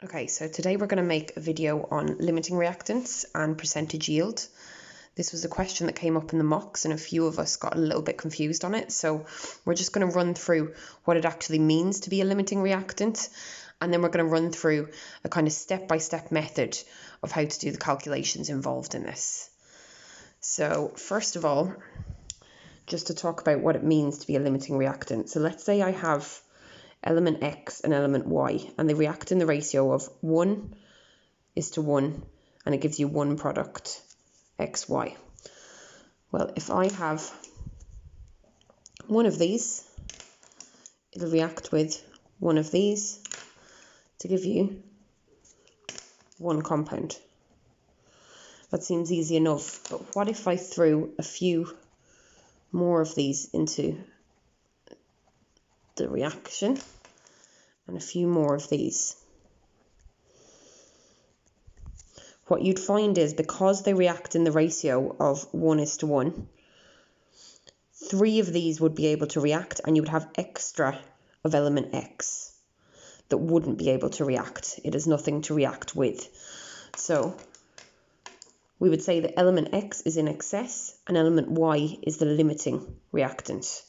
Okay, so today we're going to make a video on limiting reactants and percentage yield. This was a question that came up in the mocks and a few of us got a little bit confused on it. So we're just going to run through what it actually means to be a limiting reactant. And then we're going to run through a kind of step-by-step method of how to do the calculations involved in this. So first of all, just to talk about what it means to be a limiting reactant. So let's say I have element X and element Y, and they react in the ratio of 1:1, and it gives you one product, XY. Well, if I have one of these, it'll react with one of these to give you one compound. That seems easy enough, but what if I threw a few more of these into the reaction and a few more of these? What you'd find is, because they react in the ratio of 1:1, 3 of these would be able to react, and you would have extra of element X that wouldn't be able to react. It has nothing to react with. So we would say that element X is in excess and element Y is the limiting reactant.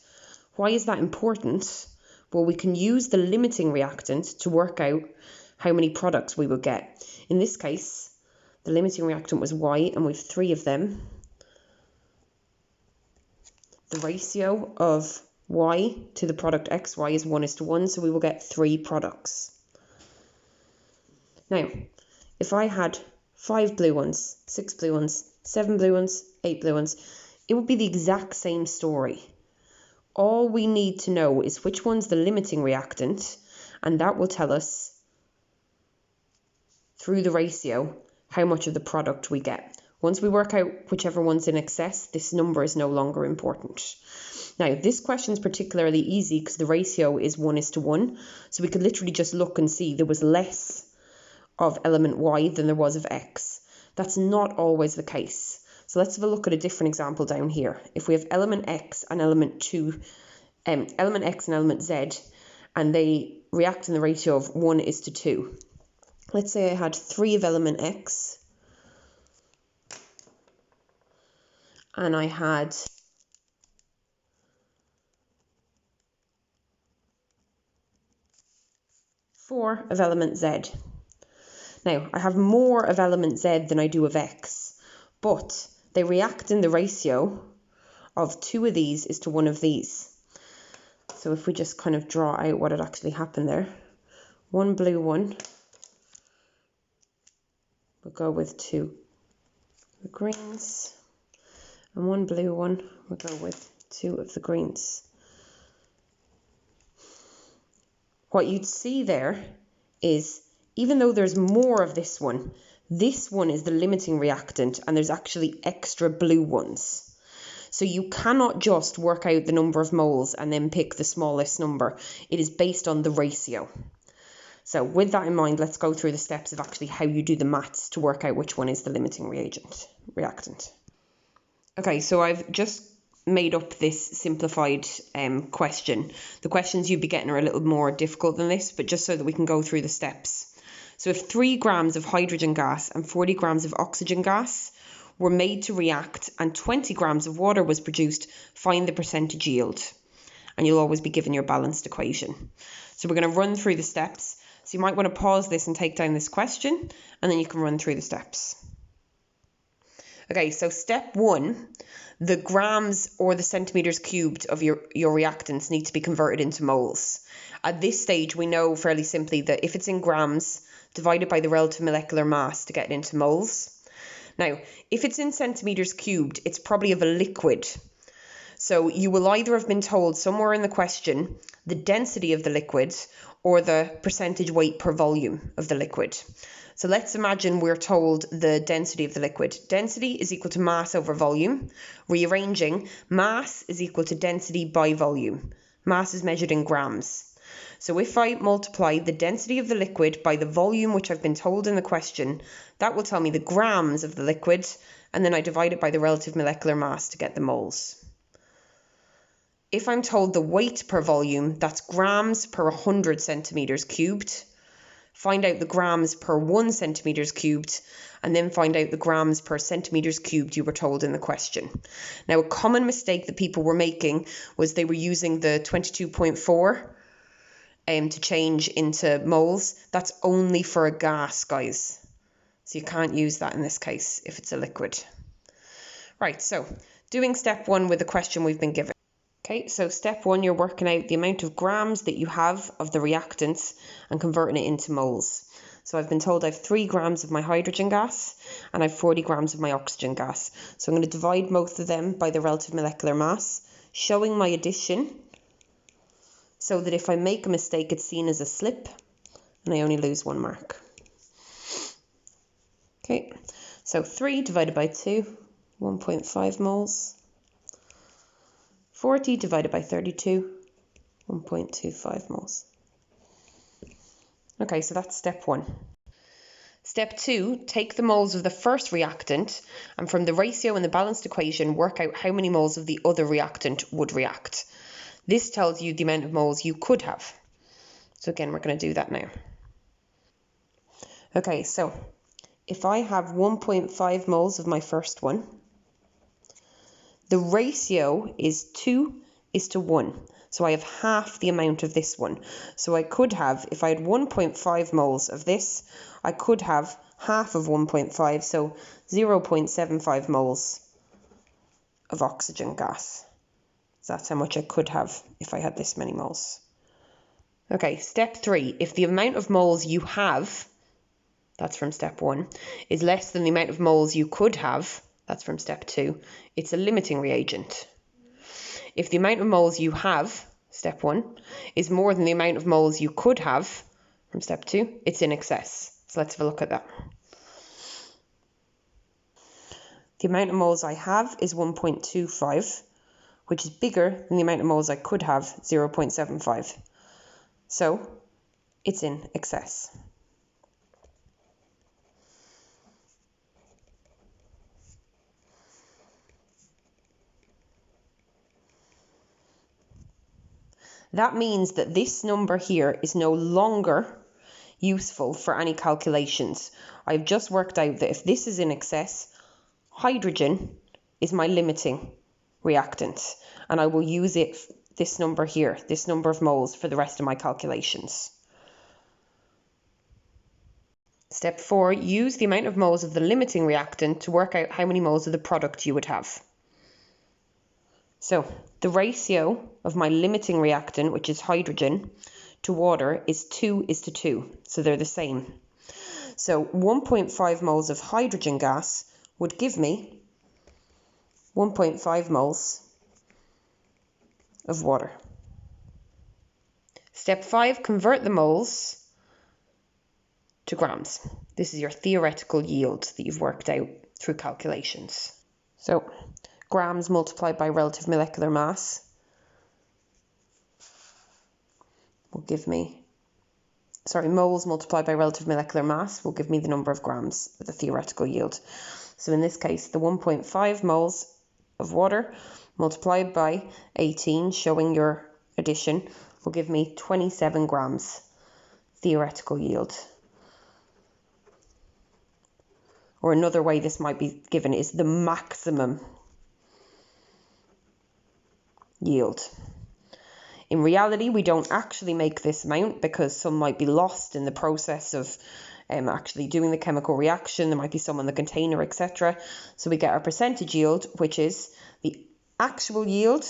Why is that important? Well, we can use the limiting reactant to work out how many products we would get. In this case, the limiting reactant was Y, and we have 3 of them. The ratio of Y to the product XY is 1:1, so we will get 3 products. Now, if I had 5 blue ones, 6 blue ones, 7 blue ones, 8 blue ones, it would be the exact same story. All we need to know is which one's the limiting reactant, and that will tell us through the ratio how much of the product we get. Once we work out whichever one's in excess, this number is no longer important. Now, this question is particularly easy because the ratio is 1:1, so we could literally just look and see there was less of element Y than there was of X. That's not always the case. So let's have a look at a different example down here. If we have element X and element Z, and they react in the ratio of 1:2. Let's say I had 3 of element X, and I had 4 of element Z. Now, I have more of element Z than I do of X, but they react in the ratio of 2 of these is to 1 of these. So if we just kind of draw out what had actually happened there, 1 blue one will go with 2 of the greens, and 1 blue one will go with 2 of the greens. What you'd see there is, even though there's more of this one is the limiting reactant, and there's actually extra blue ones. So you cannot just work out the number of moles and then pick the smallest number. It is based on the ratio. So with that in mind, let's go through the steps of actually how you do the maths to work out which one is the limiting reactant. Okay, so I've just made up this simplified question. The questions you'd be getting are a little more difficult than this, but just so that we can go through the steps. So if 3 grams of hydrogen gas and 40 grams of oxygen gas were made to react and 20 grams of water was produced, find the percentage yield. And you'll always be given your balanced equation. So we're going to run through the steps. So you might want to pause this and take down this question, and then you can run through the steps. Okay, so step 1, the grams or the centimetres cubed of your reactants need to be converted into moles. At this stage, we know fairly simply that if it's in grams, divided by the relative molecular mass to get it into moles. Now, if it's in centimetres cubed, it's probably of a liquid. So you will either have been told somewhere in the question the density of the liquid or the percentage weight per volume of the liquid. So let's imagine we're told the density of the liquid. Density is equal to mass over volume. Rearranging, mass is equal to density by volume. Mass is measured in grams. So if I multiply the density of the liquid by the volume which I've been told in the question, that will tell me the grams of the liquid, and then I divide it by the relative molecular mass to get the moles. If I'm told the weight per volume, that's grams per 100 centimetres cubed. find out the grams per 1 centimeters cubed, and then find out the grams per centimeters cubed you were told in the question. Now, a common mistake that people were making was they were using the 22.4 to change into moles. That's only for a gas, guys. So you can't use that in this case if it's a liquid. Right, so doing step 1 with the question we've been given. Okay, so step 1, you're working out the amount of grams that you have of the reactants and converting it into moles. So I've been told I have 3 grams of my hydrogen gas and I have 40 grams of my oxygen gas. So I'm going to divide both of them by the relative molecular mass, showing my addition, so that if I make a mistake, it's seen as a slip and I only lose 1 mark. Okay, so 3 divided by 2, 1.5 moles. 40 divided by 32, 1.25 moles. Okay, so that's step 1. Step 2, take the moles of the first reactant and from the ratio in the balanced equation, work out how many moles of the other reactant would react. This tells you the amount of moles you could have. So again, we're going to do that now. Okay, so if I have 1.5 moles of my first one, the ratio is 2:1. So I have half the amount of this one. So I could have, if I had 1.5 moles of this, I could have half of 1.5, so 0.75 moles of oxygen gas. So that's how much I could have if I had this many moles. Okay, step 3. If the amount of moles you have, that's from step 1, is less than the amount of moles you could have, that's from step 2, it's a limiting reagent. If the amount of moles you have, step 1, is more than the amount of moles you could have, from step 2, it's in excess. So let's have a look at that. The amount of moles I have is 1.25, which is bigger than the amount of moles I could have, 0.75. So it's in excess. That means that this number here is no longer useful for any calculations. I've just worked out that if this is in excess, hydrogen is my limiting reactant, and I will use this number here, this number of moles, for the rest of my calculations. Step 4, use the amount of moles of the limiting reactant to work out how many moles of the product you would have. So the ratio of my limiting reactant, which is hydrogen, to water is 2:2. So they're the same. So 1.5 moles of hydrogen gas would give me 1.5 moles of water. Step 5, convert the moles to grams. This is your theoretical yield that you've worked out through calculations. So grams multiplied by relative molecular mass will give me, moles multiplied by relative molecular mass will give me the number of grams for the theoretical yield. So in this case, the 1.5 moles of water multiplied by 18, showing your addition, will give me 27 grams theoretical yield. Or another way this might be given is the maximum yield. In reality, we don't actually make this amount because some might be lost in the process of actually doing the chemical reaction. There might be some in the container, etc. So we get our percentage yield, which is the actual yield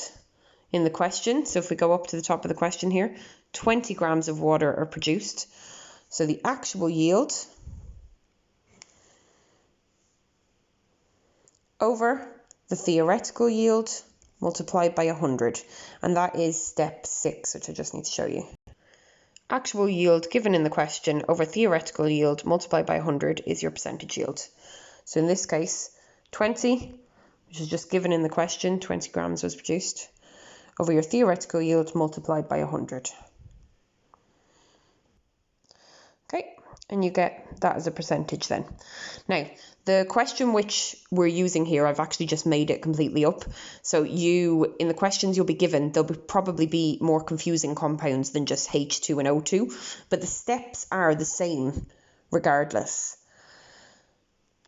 in the question. So if we go up to the top of the question here, 20 grams of water are produced. So the actual yield over the theoretical yield multiplied by 100, and that is step 6, which I just need to show you. Actual yield given in the question over theoretical yield multiplied by 100 is your percentage yield. So in this case, 20, which is just given in the question, 20 grams was produced, over your theoretical yield multiplied by 100. Okay, And you get that as a percentage then. Now, the question which we're using here, I've actually just made it completely up. So in the questions you'll be given, there'll probably be more confusing compounds than just H2 and O2, but the steps are the same regardless.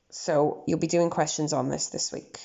So you'll be doing questions on this week.